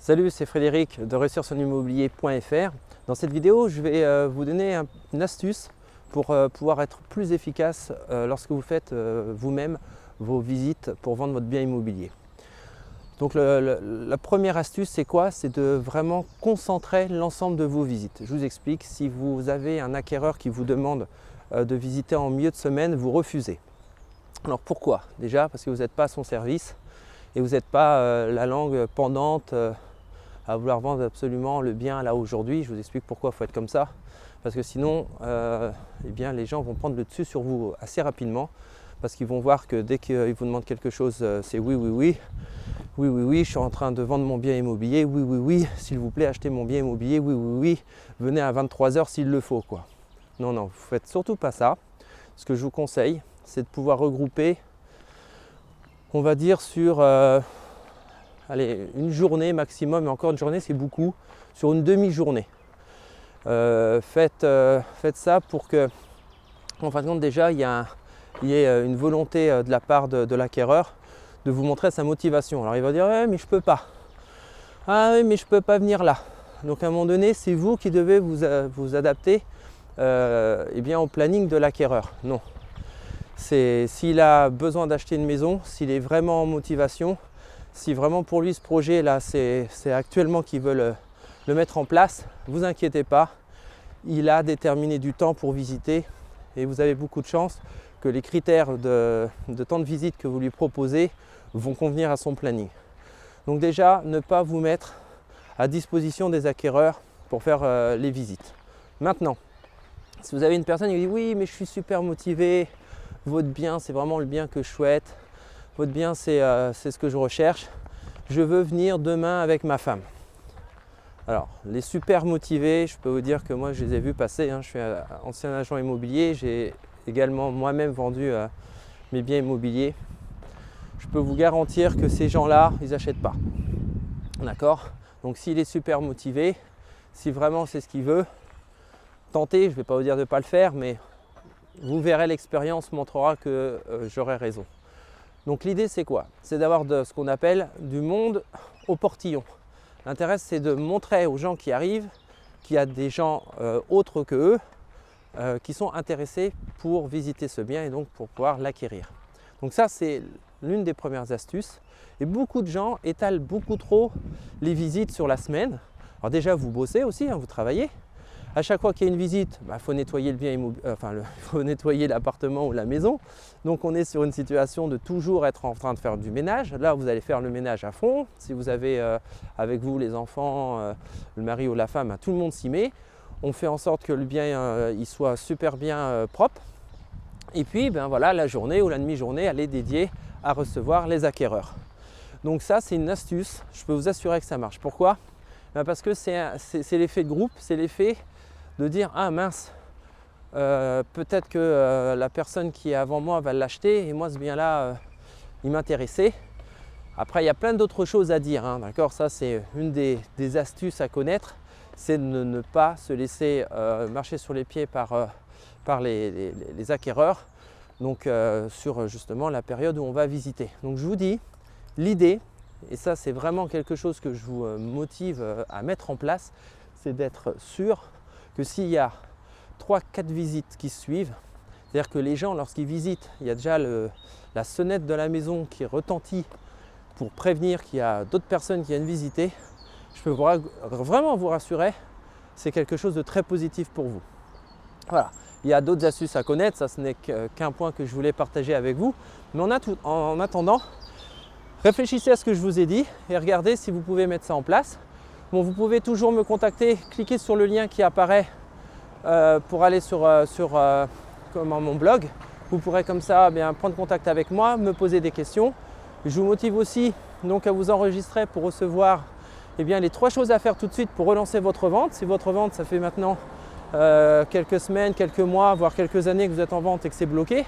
Salut, c'est Frédéric de réussir-son-immobilier.fr. Dans cette vidéo, je vais vous donner une astuce pour pouvoir être plus efficace lorsque vous faites vous-même vos visites pour vendre votre bien immobilier. Donc la première astuce, c'est quoi? C'est de vraiment concentrer l'ensemble de vos visites. Je vous explique, si vous avez un acquéreur qui vous demande de visiter en milieu de semaine, vous refusez. Alors pourquoi? Déjà parce que vous n'êtes pas à son service et vous n'êtes pas la langue pendante à vouloir vendre absolument le bien là aujourd'hui. Je vous explique pourquoi il faut être comme ça. Parce que sinon, eh bien, les gens vont prendre le dessus sur vous assez rapidement. Parce qu'ils vont voir que dès qu'ils vous demandent quelque chose, c'est oui, oui, oui. Oui, oui, oui, je suis en train de vendre mon bien immobilier. Oui, oui, oui, s'il vous plaît, achetez mon bien immobilier. Oui, oui, oui, venez à 23 h s'il le faut, quoi. Non, non, vous ne faites surtout pas ça. Ce que je vous conseille, c'est de pouvoir regrouper, on va dire, sur allez, une journée maximum, et encore une journée c'est beaucoup, sur une demi-journée. Faites ça pour que, en fin de compte, déjà il y ait une volonté de la part de l'acquéreur de vous montrer sa motivation. Alors il va dire ouais, mais je peux pas. Ah oui, mais je peux pas venir là. Donc à un moment donné, c'est vous qui devez vous adapter eh bien, au planning de l'acquéreur. Non. S'il a besoin d'acheter une maison, s'il est vraiment en motivation, si vraiment pour lui ce projet là c'est actuellement qu'il veut le mettre en place, vous inquiétez pas, il a déterminé du temps pour visiter et vous avez beaucoup de chance que les critères de temps de visite que vous lui proposez vont convenir à son planning. Donc déjà, ne pas vous mettre à disposition des acquéreurs pour faire les visites. Maintenant, si vous avez une personne qui dit oui mais je suis super motivé, votre bien c'est vraiment le bien que je souhaite, votre bien c'est ce que je recherche, je veux venir demain avec ma femme. Alors les super motivés, je peux vous dire que moi je les ai vus passer, hein. Je suis ancien agent immobilier, j'ai également moi-même vendu mes biens immobiliers. Je peux vous garantir que ces gens-là, ils n'achètent pas. D'accord? Donc s'il est super motivé, si vraiment c'est ce qu'il veut, tentez, je ne vais pas vous dire de ne pas le faire, mais vous verrez, l'expérience montrera que j'aurai raison. Donc l'idée c'est quoi? C'est d'avoir ce qu'on appelle du monde au portillon. L'intérêt c'est de montrer aux gens qui arrivent qu'il y a des gens autres que eux qui sont intéressés pour visiter ce bien et donc pour pouvoir l'acquérir. Donc ça c'est l'une des premières astuces. Et beaucoup de gens étalent beaucoup trop les visites sur la semaine. Alors déjà vous bossez aussi, hein, vous travaillez. À chaque fois qu'il y a une visite, il faut nettoyer le bien faut nettoyer l'appartement ou la maison. Donc on est sur une situation de toujours être en train de faire du ménage. Là, vous allez faire le ménage à fond. Si vous avez avec vous les enfants, le mari ou la femme, tout le monde s'y met. On fait en sorte que le bien il soit super bien propre. Et puis, ben voilà, la journée ou la demi-journée, elle est dédiée à recevoir les acquéreurs. Donc ça, c'est une astuce. Je peux vous assurer que ça marche. Pourquoi? Parce que c'est l'effet de groupe, c'est l'effet de dire ah mince, peut-être que la personne qui est avant moi va l'acheter et moi ce bien là il m'intéressait. Après il y a plein d'autres choses à dire, hein, d'accord? Ça c'est une des astuces à connaître, c'est de ne pas se laisser marcher sur les pieds par les acquéreurs, donc sur justement la période où on va visiter. Donc je vous dis, l'idée, et ça c'est vraiment quelque chose que je vous motive à mettre en place, c'est d'être sûr que s'il y a 3-4 visites qui suivent, c'est-à-dire que les gens lorsqu'ils visitent, il y a déjà la sonnette de la maison qui retentit pour prévenir qu'il y a d'autres personnes qui viennent visiter, je peux vraiment vous rassurer, c'est quelque chose de très positif pour vous. Voilà, il y a d'autres astuces à connaître, ça ce n'est qu'un point que je voulais partager avec vous, mais en attendant, réfléchissez à ce que je vous ai dit et regardez si vous pouvez mettre ça en place. Bon, vous pouvez toujours me contacter, cliquez sur le lien qui apparaît pour aller sur mon blog. Vous pourrez comme ça prendre contact avec moi, me poser des questions. Je vous motive aussi donc à vous enregistrer pour recevoir les 3 choses à faire tout de suite pour relancer votre vente. Si votre vente, ça fait maintenant quelques semaines, quelques mois, voire quelques années que vous êtes en vente et que c'est bloqué,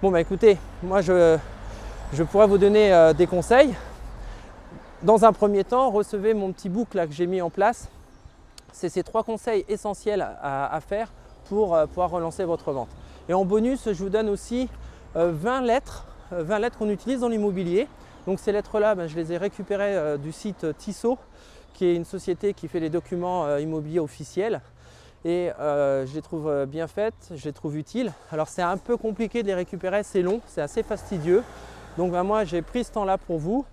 bon écoutez, moi je pourrais vous donner des conseils. Dans un premier temps, recevez mon petit book là que j'ai mis en place. C'est ces 3 conseils essentiels à faire pour pouvoir relancer votre vente. Et en bonus, je vous donne aussi 20 lettres qu'on utilise dans l'immobilier. Donc ces lettres-là, je les ai récupérées du site Tissot. qui est une société qui fait les documents immobiliers officiels. Et je les trouve bien faites, je les trouve utiles. Alors c'est un peu compliqué de les récupérer, c'est long, c'est assez fastidieux. Donc moi j'ai pris ce temps-là pour vous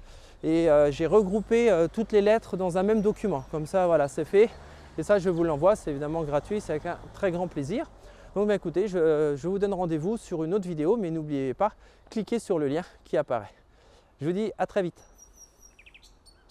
et j'ai regroupé toutes les lettres dans un même document. Comme ça voilà, c'est fait. Et ça je vous l'envoie, c'est évidemment gratuit, c'est avec un très grand plaisir. Donc écoutez, je vous donne rendez-vous sur une autre vidéo, mais n'oubliez pas, cliquez sur le lien qui apparaît. Je vous dis à très vite.